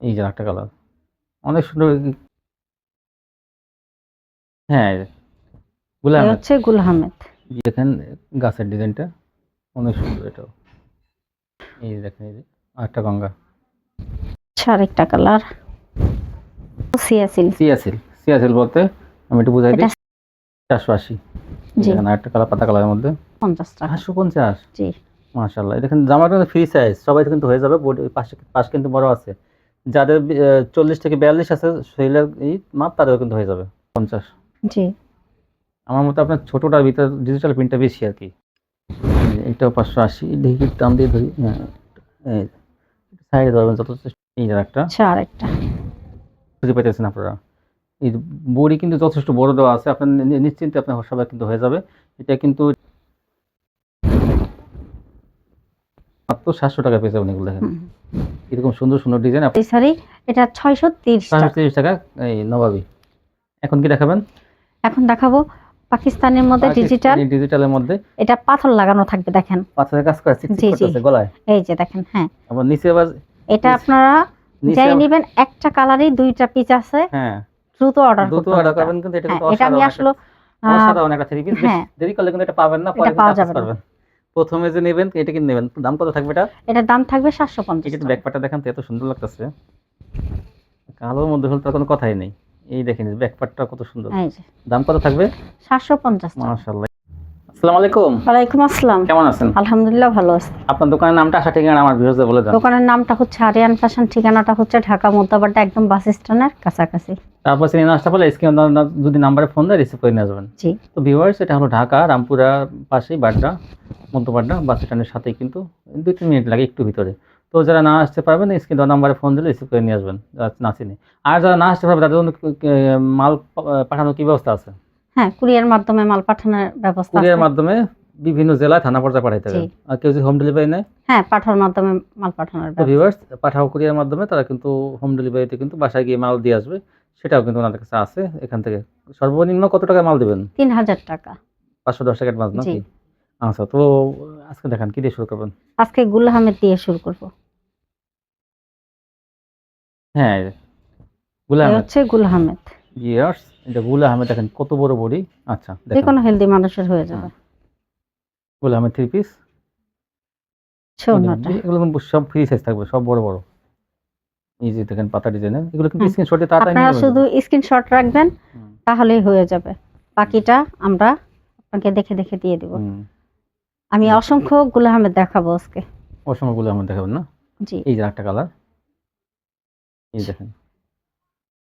এই যে একটা কালার অনেক সুন্দর। হ্যাঁ, গুল এ আহমেদ। হচ্ছে গুল আহমেদ। দেখেন গাছের ডিজাইনটা অনেক সুন্দর এটাও। এই যে দেখেন, এই যে আরেকটা গঙ্গা। আচ্ছা, আরেকটা কালার সিয়াসিল। সিয়াসিল। সিয়াসিল বলতে আমি একটু বুঝাই দিই। এটা 480। এই জি দেখেন আরেকটা কালার, পাতা কালারের মধ্যে 50 টাকা। 550। জি মাশাআল্লাহ। এই দেখেন জামাটা কিন্তু ফ্রি সাইজ, সবাই কিন্তু হয়ে যাবে। বডি পাশ কিন্তু বড় আছে। যাদের 40 থেকে 42 আছে শরীরের এই মাপ, তাদেরও কিন্তু হয়ে যাবে 50। জি। আমার মতে আপনার ছোটটার ভিতরে ডিজিটাল প্রিন্টটা বেশি আর কি। এটাও 580। দেখি দাম দিয়ে ধরি। হ্যাঁ, এই সাইডে ধরবেন যত চেষ্টা। এই যে একটা আচ্ছা, আরেকটা খুঁজে পাইতেছেন আপনারা। এই বড়ি কিন্তু যথেষ্ট বড় দেওয়া আছে, আপনার নিশ্চিন্তে আপনার সবাই কিন্তু হয়ে যাবে। এটা কিন্তু মাত্র 700 টাকা পেয়ে যাবেন। এগুলো দেখেন হুম। এরকম সুন্দর সুন্দর ডিজাইন। এই শাড়ি এটা 630 টাকা। 530 টাকা। এই নবাবী। এখন কি দেখাবেন? এখন দেখাবো পাকিস্তানের মধ্যে ডিজিটাল। পাকিস্তানি ডিজিটালের মধ্যে এটা পাথর লাগানো থাকবে দেখেন। পাথরের কাজ করে চিকচিক জি জি, করতেছে গলায়। এই যে দেখেন। হ্যাঁ, আবার নিচে আবার এটা নিচ- আপনারা নিচে যাই নেবেন, একটা কালারই 2টা পিস আছে। হ্যাঁ, দ্রুত অর্ডার দ্রুত করতে হবে অর্ডার এটা। করবেন। কিন্তু এটা হ্যাঁ, কিন্তু এটা আমি অসাধারণ একটা, আসলে অসাধারণ একটা থ্রি পিস। বেশ হ্যাঁ, দেরি করলে কিন্তু এটা পাবেন না, পরে এটা কিন্তু পাওয়া আফসোস যাবে না। করবেন। প্রথমে যে নেবেন এটা কিন্তু নেবেন। দাম কত থাকবে এটা? এটার দাম থাকবে এটা 750 একটু টাকা। ব্যাকপার্টটা দেখান তো, এত সুন্দর লাগতেছে। কালোর মধ্যে হলে তার কোনো কথাই নেই। এই দেখেন ব্যাকপার্টটা কত সুন্দর। এই যে দাম কত থাকবে? 750 টাকা। মাশাআল্লাহ। আসসালামু আলাইকুম। ওয়ালাইকুম আসসালাম। কেমন আছেন? আলহামদুলিল্লাহ ভালো আছি। আপনার দোকানের নামটা, আশা ঠিকানা আমার ভিউয়ারদের বলে দেন। দোকানের নামটা হচ্ছে আরিয়ান ফ্যাশন, ঠিকানাটা হচ্ছে ঢাকা মোদ্দাবাড্ডা, একদম বাস স্ট্যান্ডের কাছাকাছি। তারপর চিনে আসতে পারলে স্ক্রিনে যদি নাম্বারে ফোন দেয় রিসিভ করে নিয়ে যাবেন। জি তো ভিউয়ার্স, এটা হলো ঢাকা রামপুরা পাশেই বাড্ডা, মধ্যবাড্ডা বাস স্ট্যান্ডের সাথেই কিন্তু 2-3 মিনিট লাগে একটু ভিতরে। তো যারা না আসতে পারবেন স্ক্রিনে দেওয়া নাম্বারে ফোন দিলে রিসিভ করে নিয়ে আসবেন, যারা না চিনি। আর যারা না আসতে পারবে তাদের জন্য মাল পাঠানোর কি ব্যবস্থা আছে? হ্যাঁ, কুরিয়ার মাধ্যমে মাল পাঠানোর ব্যবস্থা আছে। কুরিয়ার মাধ্যমে বিভিন্ন জেলায় থানা পর্যায়ে পাঠাইতে জি হবে। আর কেউ যদি হোম ডেলিভারি নেয়, হ্যাঁ, পাঠানোর মাধ্যমে মাল পাঠানোর তো ব্যবস্থা। ভিউয়ার্স পাঠাও কুরিয়ার মাধ্যমে, তারা কিন্তু হোম ডেলিভারিতে কিন্তু বাসায় গিয়ে মাল দিয়ে আসবে। সেটাও কিন্তু ওনাদের কাছে আছে। এখান থেকে সর্বনিম্ন কত টাকা মাল দেবেন? 3000 টাকা। 510 টাকা অ্যাডভান্স জি, নাকি? আচ্ছা, তো আজকে দেখান কি দিয়ে শুরু করবেন? আজকে গুল আহমেদ দিয়ে শুরু করব। হ্যাঁ, গুল এই আহমেদ। হচ্ছে গুল আহমেদ। ভিউয়ার্স, এটা গুল আহমেদ, দেখেন কত বড় বডি। আচ্ছা যে দেখেন। কোনো হেলদি মানুষের হয়ে হুম, যাবে। গুল আহমেদ 3 পিস। এই দেখেন ছৌনাটা এগুলো কিন্তু সব ফ্রি সাইজ থাকবে, সব বড় বড়। এই যে দেখেন পাতা ডিজাইনের, এগুলো কিন্তু হ্যাঁ, স্ক্রিনশটে তাড়াতাড়ি নিয়ে আপনারা নেবেন শুধু কিন্তু। স্ক্রিনশট রাখবেন, হুম, তাহলেই হয়ে যাবে। হুম, বাকিটা আমরা আপনাকে দেখে দেখে দিয়ে দিব। হুম। আমি এই অসংখ্য গুল আহমেদ দেখাবো আজকে। অসংখ্য গুল আহমেদ দেখাবেন না? জি এই যে একটা কালার। এই দেখেন,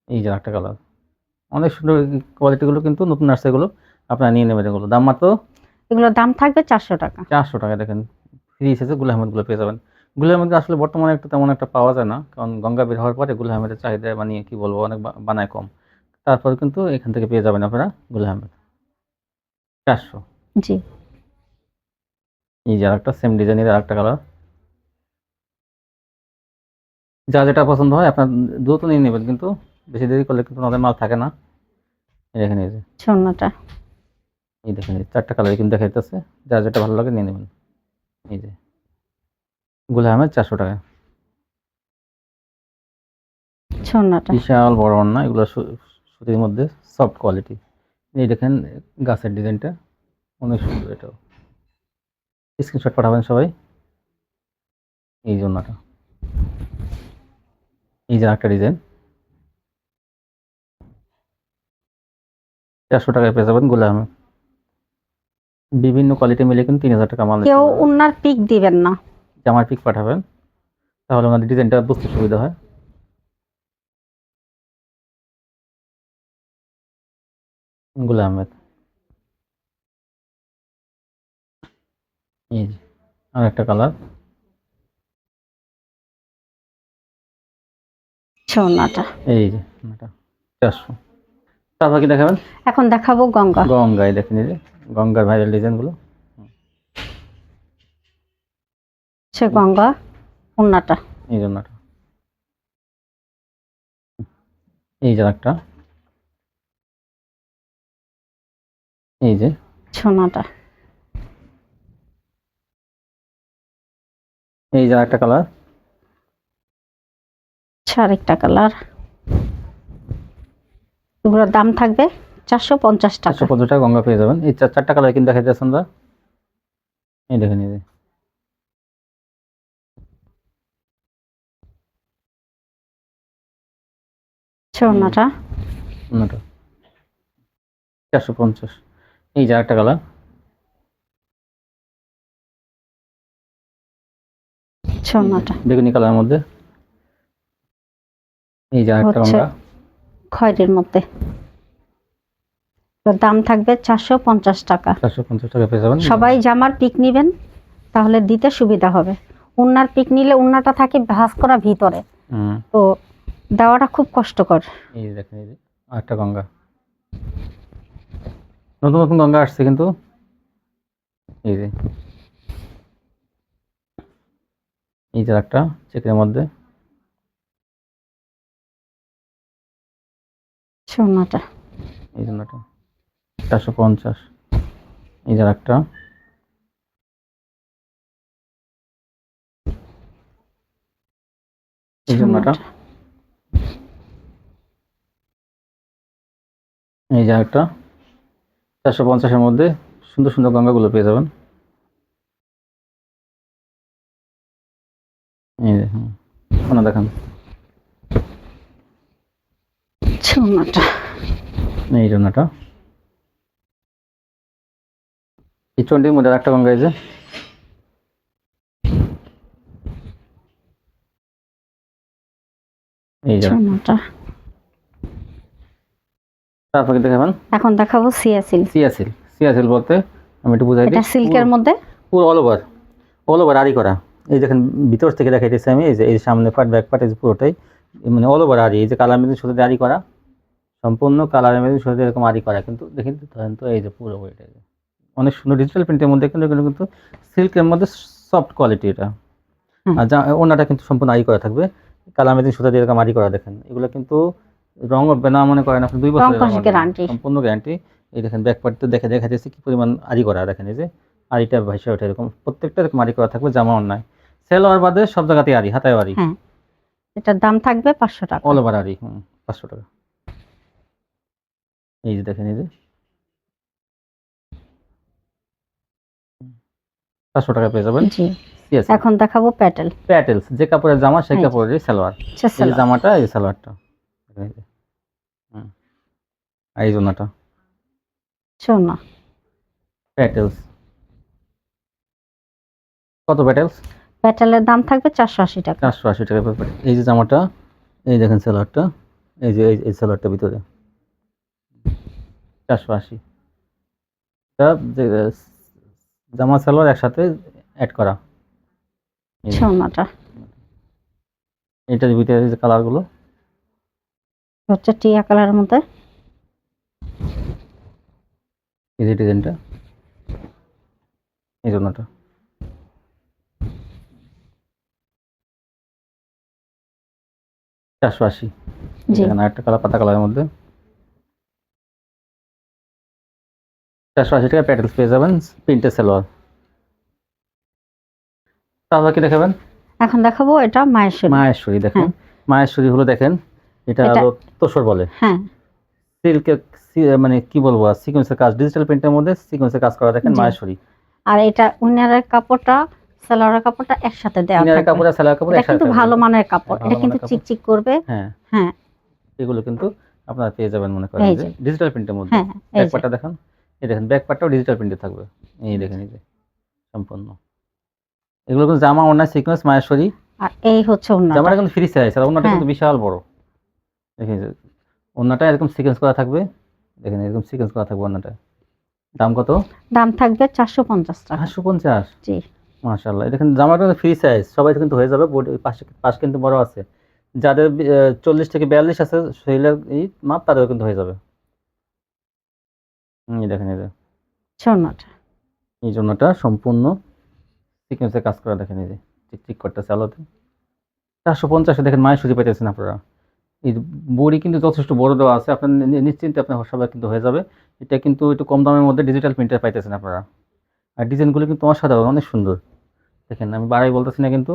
এই যে একটা কালার অনেক সুন্দর। কোয়ালিটিগুলো কিন্তু নতুন আসছে এগুলো, আপনারা নিয়ে নেবেন। এগুলো দাম মাত্র এগুলোর দাম থাকবে 400 টাকা। 400 টাকা। দেখেন ফ্রি সাইজে গুল আহমেদগুলো পেয়ে যাবেন। গুল আহমেদ আসলে বর্তমানে একটা তেমন একটা পাওয়া যায় না, কারণ গঙ্গা বের হওয়ার পরে গুল আহমেদের চাহিদা মানে কি বলবো, অনেক বানায় কম। তারপর কিন্তু এখান থেকে পেয়ে যাবেন আপনারা গুল আহমেদ 400। জি এই যে আরেকটা সেম ডিজাইনের আরেকটা কালার। যা যেটা পছন্দ হয় আপনার দ্রুত নিয়ে নেবেন, কিন্তু বেশি দেরি করলে কিন্তু আমাদের মাল থাকে না। এই দেখেন, এই যে ছৌনাটা। এই দেখেন, এই 4টা কালার কিন্তু দেখাইতেছে। যা যেটা ভালো লাগে নিয়ে নেবেন। এই যে গুল আহমেদ 400 টাকা। ছৌনাটা। বিশাল বড় ওড়না, এগুলো সুতির মধ্যে সফট কোয়ালিটি। এই দেখেন গাছের ডিজাইনটা অনেক সুন্দর। এটাও স্ক্রিনশট পাঠাবেন সবাই। এই জন্যটা, এই যে একটা ডিজাইন 400 টাকায় পেয়ে যাবেন গুল আহমেদ। বিভিন্ন কোয়ালিটি মিলে কিন্তু 3000 টাকা মাল নিতে কেউ পারবেন। উনার পিক দিবেন না। জামার পিক পাঠাবেন, তাহলে আমাদের ডিজাইনটা বুঝতে সুবিধা হয়। গুল আহমেদ। এই যে আর একটা কালার। ছৌনাটা। এই যে এটা 400। তারপর কি দেখাবেন? এখন দেখাবো গঙ্গা। গঙ্গায় দেখেন, এই যে গঙ্গার ভাইরাল ডিজাইনগুলো। হচ্ছে গঙ্গা ওড়নাটা। এই জন্যটা, এই যে একটা, এই যে ছৌনাটা। এই যে একটা কালার। আচ্ছা, আরেকটা কালার, এগুলোর দাম থাকবে 450 টাকা। 450 টাকা গঙ্গা পেয়ে যাবেন। এই চারটা কালার কিন্তু দেখা যাচ্ছে আমরা, এই দেখেন এই যে ওড়নাটা, অন্যটা 450। এই যে আরেকটা কালার, ওড়নাটা বেগুনি কালারের মধ্যে, এই যে আরেকটা হচ্ছে গঙ্গা, খয়েরির মধ্যে, এর দাম থাকবে 450 টাকা। 450 টাকা পেয়ে যাবেন। সবাই জামার পিক নেবেন, তাহলে দিতে সুবিধা হবে। উন্নার পিক নিলে উন্নাটা থাকে ভাঁজ করা ভিতরে, হুম, তো দেওয়াটা খুব কষ্টকর। এই যে দেখেন এই যে আরেকটা গঙ্গা, নতুন নতুন গঙ্গা আসছে কিন্তু, এই যে এই যে একটা চেকের মধ্যে, সোনাটা এই জন্য 450। এই যে একটা, এই জন্যটা, এই যে একটা 450-এর মধ্যে সুন্দর সুন্দর গঙ্গাগুলো পেয়ে যাবেন। এই যে শোনা দেখান, সোনাটা এই জন্যটা, এই চন্ডির মধ্যে একটা গঙ্গা, এই যে এই যে সোনাটা। তারপরে দেখাবেন এখন দেখাবো সিয়াসিল। সিয়াসিল। সিয়াসিল বলতে আমি একটু বুঝাই এটা দিই, সিল্কের মধ্যে, পুরো অল ওভার আরি করা। এই দেখেন ভিতর থেকে দেখাইতেছি আমি, এই যে এই সামনে পার্ট ব্যাক পার্ট, এই যে পুরোটাই মানে অল ওভার আরি, এই যে কালার মেশিন সুতো আরি করা, সম্পূর্ণ কালার মেশিন সুতো এরকম আরি করা। কিন্তু দেখেন ধরেন তো এই যে পুরো বইটা অনেক সুন্দর ডিজিটাল প্রিন্টের মধ্যে, কিন্তু এগুলো কিন্তু সিল্কের মধ্যে সফট কোয়ালিটি এটা। আর যা ওনাটা কিন্তু সম্পূর্ণ আরি করা থাকবে, কালার মেশিন সুতো দিয়ে এরকম আরি করা। দেখেন এগুলো কিন্তু রং উঠবে না মনে করেন আপনি, 2 বছরের রং উঠবে না, গ্যারান্টি। সম্পূর্ণ গ্যারান্টি। এই দেখেন ব্যাক পার্টটা দেখা যাচ্ছে কি পরিমাণ আরি করা, দেখেন এই যে আরিটা ভাইসা ওঠে এরকম, প্রত্যেকটা এরকম আরি করা থাকবে, জামা অন্যায় সেলোয়ার বাদে সব জায়গাতে আরি, হাতায় আরি। হ্যাঁ, এটার দাম থাকবে 500 টাকা। অল ওভার আরি, 500 টাকা। এই যে দেখেন এই যে 500 টাকা পেয়ে যাবেন। জি, Yes, এখন দেখাবো প্যাটেল। প্যাটেলস, যে কাপড়ের জামা সেই এই যে। কাপড়ের সালোয়ার। আচ্ছা, এই যে জামাটা, এই যে সালোয়ারটা, এই যে আর এই জন্যটা সোনা প্যাটেলস। কত প্যাটেলস? প্যাটেলের দাম থাকবে 480 টাকা। 480 টাকা per প্যাটেল। এই যে জামাটা, এই দেখেন সালোয়ারটা, এই যে এই সালোয়ারটা ভিতরে 480। টা জামা সালোয়ার একসাথে অ্যাড করা। সোনাটা এটার ভিতরে যে কালারগুলো, হচ্ছে টিয়া কালারের মধ্যে, এই যে ডিজাইনটা, এই জন্যটা 480। জি, এখানে আরেকটা কালার, পাতা কালারের মধ্যে 480 টাকা প্যাটেলস পেয়ে যাবেন, প্রিন্টের সালোয়ার। তারপর কি দেখাবেন? এখন দেখাবো এটা মায়েশ্বরী। মায়েশ্বরী। দেখেন মায়েশ্বরী হলো, দেখেন এটা হলো তোসর বলে, হ্যাঁ, সিল্কের মানে কি বলবো, সিকোয়েন্সের কাজ, ডিজিটাল প্রিন্টের মধ্যে সিকোয়েন্সের কাজ করা। দেখেন জি। মায়েশ্বরী। আর এটা উনারের কাপড়টা, সালোয়ারের কাপড়টা একসাথে দেওয়া ইনারের থাকবে। কাপড় আর সালোয়ার কাপড় এটা একসাথে কিন্তু থাকবে। ভালো মানের কাপড়, হ্যাঁ, এটা ভালো কিন্তু মানের কাপড়। চিকচিক করবে। হ্যাঁ, হ্যাঁ, এগুলো কিন্তু আপনারা পেয়ে যাবেন মনে করেন এই যে যে। ডিজিটাল প্রিন্টের মধ্যে। হ্যাঁ, এই ব্যাক যে। পার্টটা দেখেন, এই দেখেন ব্যাক পার্টটাও ডিজিটাল প্রিন্টে থাকবে। এই দেখেন এই যে সম্পূর্ণ এগুলো কিন্তু জামা ওড়না সিকোয়েন্স মায়েশ্বরী। আর এই হচ্ছে ওড়নাটা। জামাটা কিন্তু ফ্রি সাইজ, আর ওড়নাটা হ্যাঁ। কিন্তু বিশাল বড়। দেখেন যে ওড়নাটা এরকম সিকোয়েন্স করা থাকবে, দেখেন এরকম সিকোয়েন্স করা থাকবে ওড়নাটা। দাম কত? দাম থাকবে 450 টাকা। 550। জি, মাশাআল্লাহ। দেখেন জামাটা কিন্তু ফ্রি সাইজ, সবাই কিন্তু হয়ে যাবে। পাশ কিন্তু বড় আছে, যাদের 40 থেকে 42 আছে শরীরের এই মাপ, তাদেরও কিন্তু হয়ে যাবে। এই দেখেন এই যে সোনাটা এই জন্যটা সম্পূর্ণ সিকোয়েন্সের কাজ করা। দেখেন এই যে চিকচিক করতেছে আলোতে। 450 দেখেন মায়েশ্বরী পাইতেছেন আপনারা। এই বড়ি কিন্তু যথেষ্ট বড় দেওয়া আছে, আপনার নিশ্চিন্তে আপনার সবাই কিন্তু হয়ে যাবে। এটা কিন্তু একটু কম দামের মধ্যে ডিজিটাল প্রিন্টার পাইতেছেন আপনারা। আর ডিজাইনগুলো কিন্তু অসাধারণ, অনেক সুন্দর। দেখেন আমি বাড়াই বলতেছি না কিন্তু,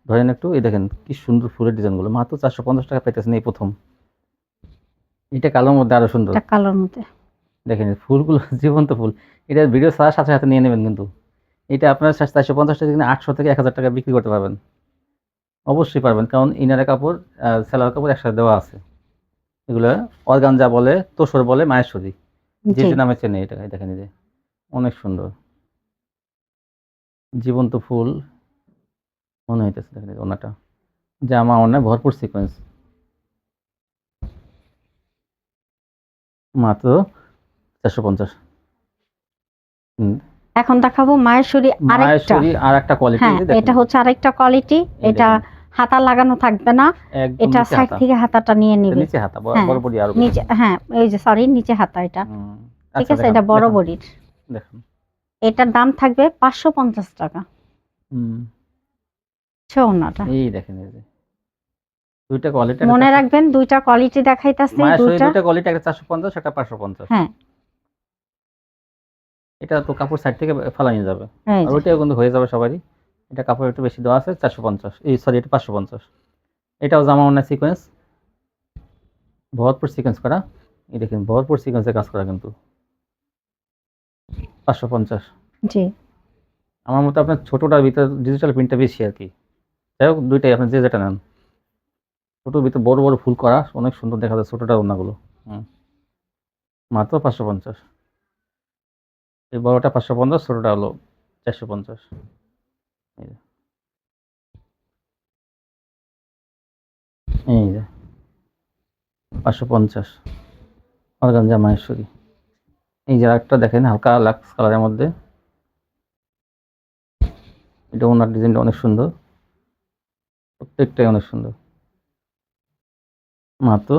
ধরেন একটু, এই দেখেন কি সুন্দর ফুলের ডিজাইনগুলো, মাত্র 450 টাকা পাইতেছেন এই প্রথম। এটা কালোর মধ্যে আরো সুন্দর, এটা কালোর মধ্যে। দেখেন এই ফুলগুলো জীবন্ত ফুল। এটা ভিডিও ছাড়ার সাথে সাথে নিয়ে নেবেন কিন্তু। এটা আপনার 450 টাকা থেকে 800 থেকে 1000 টাকা বিক্রি করতে পারবেন, অবশ্যই পারবেন, কারণ ইনারের কাপড় সেলার কাপড় একসাথে দেওয়া আছে। এগুলো অর্গানজা বলে, তোসর বলে, মায়েশ্বরী, যে জি যে নামে চেনে। এটা এই দেখেন, এই যে অনেক সুন্দর জীবন্ত ফুল মনে হইতেছে। দেখেন এই যে ওনাটা, জামা অনেক ভরপুর সিকোয়েন্স, মাত্র 450। এখন দেখাবো মায়েশ্বরী আরেকটা। মায়েশ্বরী আর একটা কোয়ালিটি, হ্যাঁ, এটা হচ্ছে আরেকটা কোয়ালিটি। এই এটা দেখেন। হাতা লাগানো থাকবে না, একদম এটা নিচে সাইড হাতা, থেকে হাতাটা নিয়ে এটা নিবে। নিচে হাতা, হ্যাঁ, বরাবরই আরো নিচে, হ্যাঁ এই যে সরি নিচে হাতা এটা। ঠিক আচ্ছা আছে, দেখান এটা বড় দেখান বড়ির। দেখুন। এটার দাম থাকবে 550 টাকা। হুম, ওড়নাটা এই দেখেন, এই যে দুইটা কোয়ালিটি, মনে রাখবেন, দুইটা কোয়ালিটি দেখাইতাছি মায়েশ্বরী দুইটা। দুইটা কোয়ালিটি, একটা 450, একটা 550। হ্যাঁ, এটা তো কাপড় সাইড থেকে ফেলানো যাবে, এই আর যে ওইটাও কিন্তু হয়ে যাবে সবারই। এটা কাপড় একটু বেশি দেওয়া আছে, 450, এই সরি এটা 550। এটাও জামা অন্য সিকোয়েন্স, ভরপুর সিকোয়েন্স করা। এই দেখেন ভরপুর সিকোয়েন্সে কাজ করা কিন্তু, 550। জি আমার মতে আপনার ছোটোটার ভিতরে ডিজিটাল প্রিন্টটা বেশি আর কি। যাই হোক, দুইটাই আপনি যে যেটা নেন। ছোটোর ভিতরে বড় বড় ফুল করা অনেক সুন্দর দেখা যায় ছোটোটার ওড়নাগুলো। মাত্র 550। এই বড়টা 550, ছোটোটা হলো 450। এই যে, এই যে 550 অর্গানজা মাহেশ্বরী। এই যে আরেকটা দেখেন হালকা লাক্স কালারের মধ্যে, এটা ওনার ডিজাইনটা অনেক সুন্দর, প্রত্যেকটাই অনেক সুন্দর, মাত্র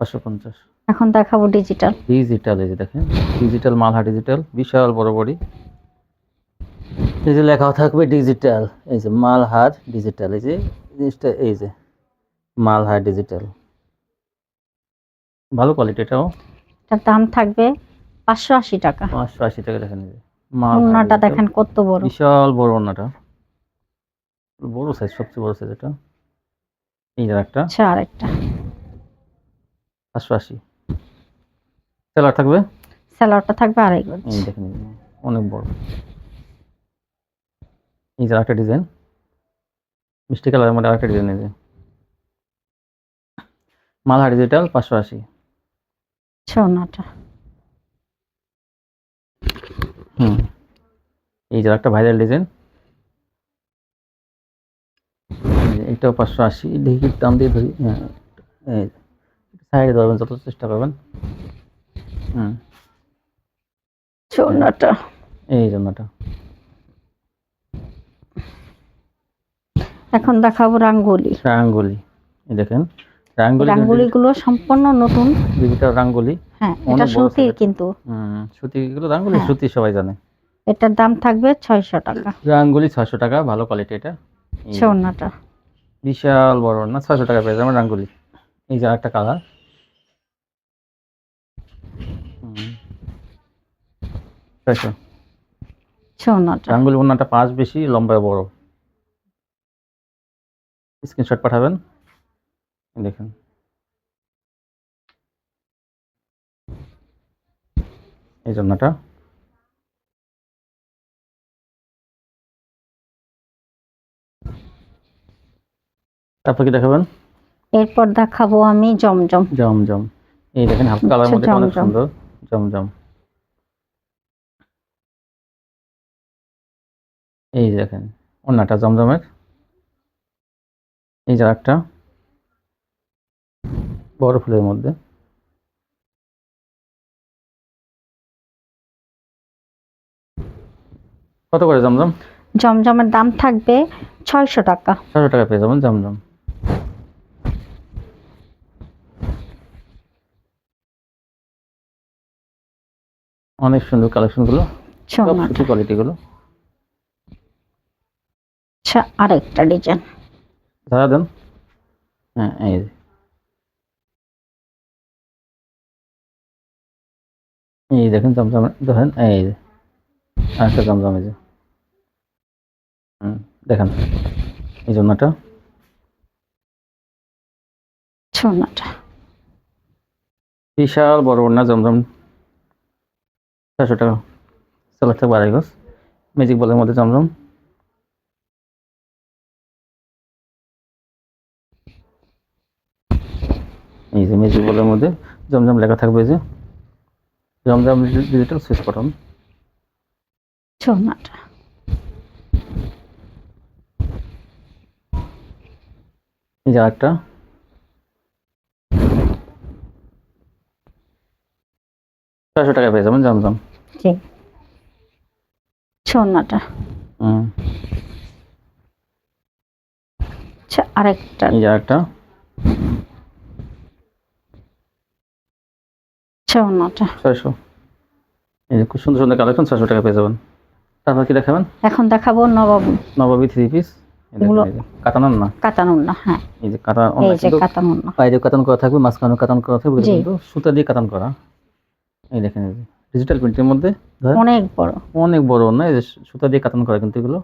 550। এখন দেখাবো ডিজিটাল। ডিজিটাল, এই যে দেখেন ডিজিটাল, মালহা ডিজিটাল, বিশাল বড় বড়ি। এই যে লেখা থাকবে ডিজিটাল, এই যে মালহার ডিজিটাল, এই যে জিনিসটা, এই যে মালহার ডিজিটাল, ভালো কোয়ালিটি। এটাও এটার দাম থাকবে 580 টাকা। 580 টাকা। দেখেন এই যে মালহার ওড়নাটা ডিজিটাল, দেখেন কত বড়। বিশাল বড় ওড়নাটা, বড় সাইজ, সবচেয়ে বড় সাইজ এটা। এই যে একটা আচ্ছা, আরেকটা 580, সেলার থাকবে। স্যালোয়ারটা থাকবে আড়াই গজ। এই দেখেন এই যে, অনেক বড়। এই যে একটা ডিজাইন, মিষ্টি কালারের মধ্যে আরেকটা ডিজাইন, এই যে মালহার ডিজিটাল 580। ওড়নাটা হুম, এই যে একটা ভাইরাল ডিজাইন, এইটাও 580। ঢিকির দাম দিয়ে ধরি, হ্যাঁ এই সাইডে ধরবেন যত চেষ্টা করবেন। হুম, ওড়নাটা। এই জন্যটা। এখন দেখাবো রাঙ্গুলি। রাঙ্গুলি, এই দেখেন রাঙ্গুলি, রাঙ্গুলিগুলো সম্পূর্ণ নতুন। ডিজিটাল রাঙ্গুলি, হ্যাঁ, এটা অনেক বড় সুতির সাইজ। কিন্তু। সুতি, এগুলো রাঙ্গুলি হ্যাঁ। সুতি সবাই জানে। এটার দাম থাকবে 600 টাকা। রাঙ্গুলি 600 টাকা, ভালো কোয়ালিটি এটা। এই ওড়নাটা বিশাল বড় না, 600 টাকা পেয়ে যাবেন রাঙ্গুলি। এই যে আরেকটা কালার, 600। ওড়নাটা রাঙ্গুলি ওড়নাটা 5 বেশি, লম্বায় বড়। স্ক্রিনশট পাঠাবেন, দেখেন এই জন্যটা। তারপর কি দেখাবেন? এরপর দেখাবো আমি জমজম। জমজম, এই দেখেন হালকা কালার মধ্যে অনেক জমজম। সুন্দর জমজম। এই যে দেখেন ওড়নাটা জমজমের। এই যে একটা বড় ফুলের মধ্যে, কত করে জমজম? জমজমের দাম থাকবে 600 টাকা। 600 টাকা পেয়ে যাবেন জমজম। অনেক সুন্দর কালেকশনগুলো, সব ওড়নাটা। সুতি কোয়ালিটিগুলো। আচ্ছা, আরেকটা ডিজাইন। ধরা দেন, হ্যাঁ এই যে, এই দেখেন জমজম, দেখেন এই যে আরেকটা জমজম, এই যে দেখেন এই জন্যটা ছোনাটা বিশাল বড় ওড়না, জমজম 400 টাকা। সেলার থাকবে আড়াই গজ, ম্যাজিক বলের মধ্যে জমজম। এই যে ম্যাজিক বলের মধ্যে জমজম লেখা থাকবে, এই যে জমজম ডিজিটাল সুইচ বাটন। ছোনাটা এই যে আরেকটা 400 টাকা পেয়ে যাবেন জমজম। জি ছোনাটা হুম। আচ্ছা আরেকটা এই যে আরেকটা ছোনাটা 600। এই যে খুব সুন্দর সুন্দর কালেকশন, 600 টাকা পেয়ে যাবেন। তারপর কি দেখাবেন? এখন দেখাবো নবাবী নবাবী 3 পিস। এগুলো কাতানোর না, কাতানুন না। হ্যাঁ এই যে কাতান, এই যে কাতানুন না। বাইরে কাতান করা থাকবে, মাঝখানে কাতান করা থাকবে, জি। কিন্তু সুতা দিয়ে কাতান করা। এই দেখেন, এই যে ডিজিটাল প্রিন্টের মধ্যে ধরেন অনেক বড়। অনেক বড় না, এই যে সুতা দিয়ে কাতান করা, কিন্তু এগুলো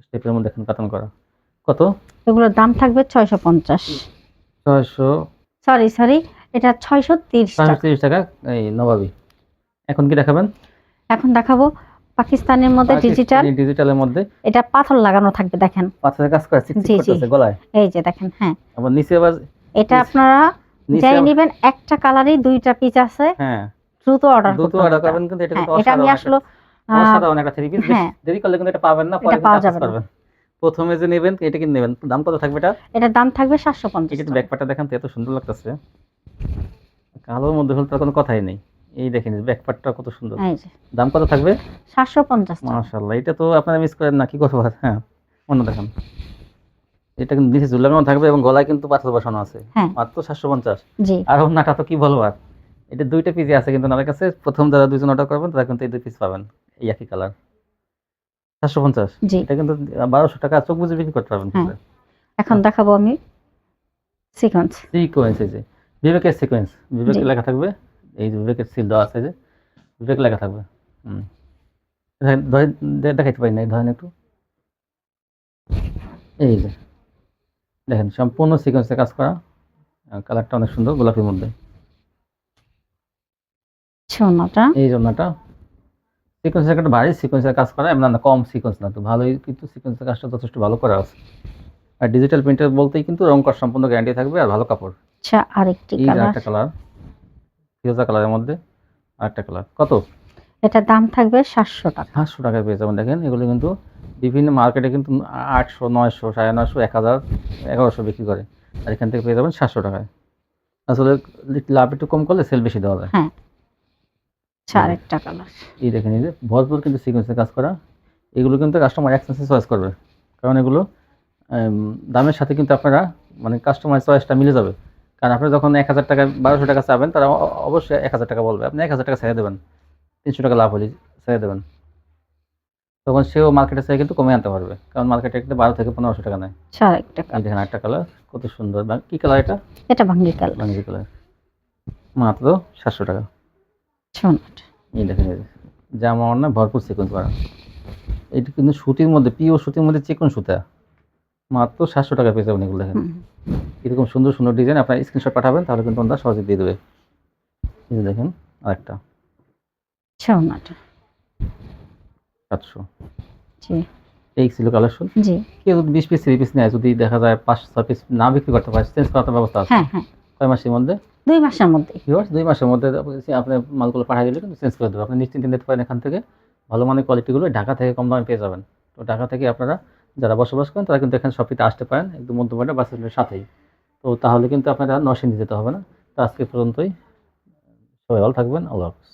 স্টেপের মধ্যে দেখেন কাতান করা। কত? এগুলোর দাম থাকবে 650। 600, সরি এটা 630 টাকা। 630 টাকা। এই নবাবী। এখন কি দেখাবেন? এখন দেখাবো পাকিস্তানের মধ্যে ডিজিটাল। ডিজিটালের মধ্যে এটা পাথর লাগানো থাকবে দেখেন। পাথরের কাজ করা, চিকচিক জি, জি। করতেছে গলায়। এই যে দেখেন। হ্যাঁ আবার নিচে আবার এটা নিচে- আপনারা নিচে যাই আবার- নেবেন, একটা কালারই 2টা পিস আছে, হ্যাঁ, দ্রুত অর্ডার দ্রুত করতে অর্ডার হবে। করবেন, কিন্তু এটা হ্যাঁ, কিন্তু এটা আমি অসাধারণ আসলে অসাধারণ একটা 3 পিস। হ্যাঁ। দেরি করলে কিন্তু এটা পাবেন না, পরে এটা কিন্তু পাওয়া আফসোস যাবে না। করবেন। প্রথমে যে নেবেন এটা কিন্তু নেবেন। দাম কত থাকবে এটা? এটার দাম থাকবে এটা 750 একটু টাকা। ব্যাকপার্টটা দেখেন তো, এত সুন্দর লাগতেছে। কালোর মধ্যে হলে তার কোনো কথাই নেই। এই দেখেন ব্যাকপার্টটা কত সুন্দর। এই যে দাম কত থাকবে? 750 টাকা। মাশাআল্লাহ, এটা তো আপনারা মিস করেন না, কি করবো আর। হ্যাঁ, অন্য দেখান। এটা কিন্তু নিচে ঝুলানো থাকবে এবং গলায় কিন্তু পাথর বসানো আছে। হ্যাঁ মাত্র 750। জি আর ওনাটা তো কি বলবো আর, এটা 2টা পিসই আছে কিন্তু আমাদের কাছে। প্রথম যারা 2জন অর্ডার করবেন তারা কিন্তু এই 2 পিস পাবেন, এই একই কালার। 750। জি। এটা কিন্তু 1200 টাকা চোখ বুঝে বিক্রি করতে পারবেন। হ্যাঁ। এখন দেখাবো আমি সিকোয়েন্স। সিকোয়েন্স, এই যে বিবেকের সিকোয়েন্স, বিবেক জি। লেখা থাকবে। এই যে বিবেকের সিল দেওয়া আছে, যে বিবেক লেখা থাকবে। হুম, দেখাইতে পারি না, ধরেন একটু। এই যে দেখেন সম্পূর্ণ সিকোয়েন্সে কাজ করা, কালারটা অনেক সুন্দর গোলাপির মধ্যে। সোনাটা এই জন্যটা সিকোয়েন্সের একটা ভারী সিকোয়েন্সের কাজ করা, এমন না কম সিকোয়েন্স না, তো ভালোই, কিন্তু সিকোয়েন্সের কাজটা যথেষ্ট ভালো করা আছে। আর ডিজিটাল প্রিন্টার বলতেই কিন্তু রং করার সম্পূর্ণ গ্যারান্টি থাকবে, আর ভালো কাপড়। আচ্ছা আরেকটি এই যে কালার। একটা কালার, ফিরোজা কালারের মধ্যে আরেকটা কালার। কত? এটার দাম থাকবে 700 টাকা। 500 টাকায় পেয়ে যাবেন। দেখেন এগুলো কিন্তু বিভিন্ন মার্কেটে কিন্তু 800, 900, 950, 1000, 1100 বিক্রি করে, আর এখান থেকে পেয়ে যাবেন 700 টাকায়। আসলে লাভ একটু কম করলে সেল বেশি দেওয়া যায়। হ্যাঁ আচ্ছা আরেকটা কালার। এই দেখেন, এই যে ভরপুর কিন্তু সিকোয়েন্সের কাজ করা। এগুলো কিন্তু কাস্টমার এক্সেন্সে চয়েস করবে, কারণ এগুলো দামের সাথে কিন্তু আপনারা মানে কাস্টমার চয়েসটা মিলে যাবে। কারণ আপনি যখন 1000 টাকা 1200 টাকা চাবেন, তারা অবশ্যই 1000 টাকা বলবে, আপনি 1000 টাকা ছেড়ে দেবেন, 300 টাকা লাভ হলে ছেড়ে দেবেন, তখন সেও মার্কেটে চাই কিন্তু কমে আনতে পারবে, কারণ মার্কেটে একটা 12 থেকে 1500 টাকা নেয়। আচ্ছা আরেকটা এই কালার। দেখেন একটা কালার কত সুন্দর, কি কালার এটা? এটা ভাঙ্গি কালার। বাঙ্গি কালার, মাত্র 700 টাকা। সোনাটা এই দেখেন, এই যে জামা না ভরপুর সিকোয়েন্স করা। এটা কিন্তু সুতির মধ্যে, পিওর সুতির মধ্যে চিকন সুতা, মাত্র 700 টাকা পেয়ে যাবেন। এগুলো দেখেন এরকম সুন্দর সুন্দর ডিজাইন, আপনার স্ক্রিনশট পাঠাবেন, তাহলে কিন্তু আমরা সহজে দিয়ে দেবে। এই যে দেখেন আরেকটা সোনাটা 700। জি এই ছিল কালেকশন। জি কেউ যদি 20 পিস 3 পিস নেয়, যদি দেখা যায় 5-6 পিস না বিক্রি করতে পারে, চেঞ্জ করার ব্যবস্থা আছে। হ্যাঁ হ্যাঁ কয় মাসের মধ্যে? 2 মাসের মধ্যে। ভিউয়ার্স 2 মাসের মধ্যে আপনি মালগুলো পাঠিয়ে দিলে কিন্তু চেঞ্জ করে দেবে। আপনি নিশ্চিন্তে নিতে পারেন এখান থেকে। ভালো মানের কোয়ালিটিগুলো ঢাকা থেকে কম দামে পেয়ে যাবেন। তো ঢাকা থেকে আপনারা যারা বসবাস করেন তারা কিন্তু এখানে শপিতে আসতে পারেন, একদম মধ্যবাড্ডা বাস স্ট্যান্ডের সাথেই। তো তাহলে কিন্তু আপনারা নরসিংদী যেতে হবে না। তো আজকে পর্যন্তই, সবাই ভালো থাকবেন। আল্লাহ হাফেজ।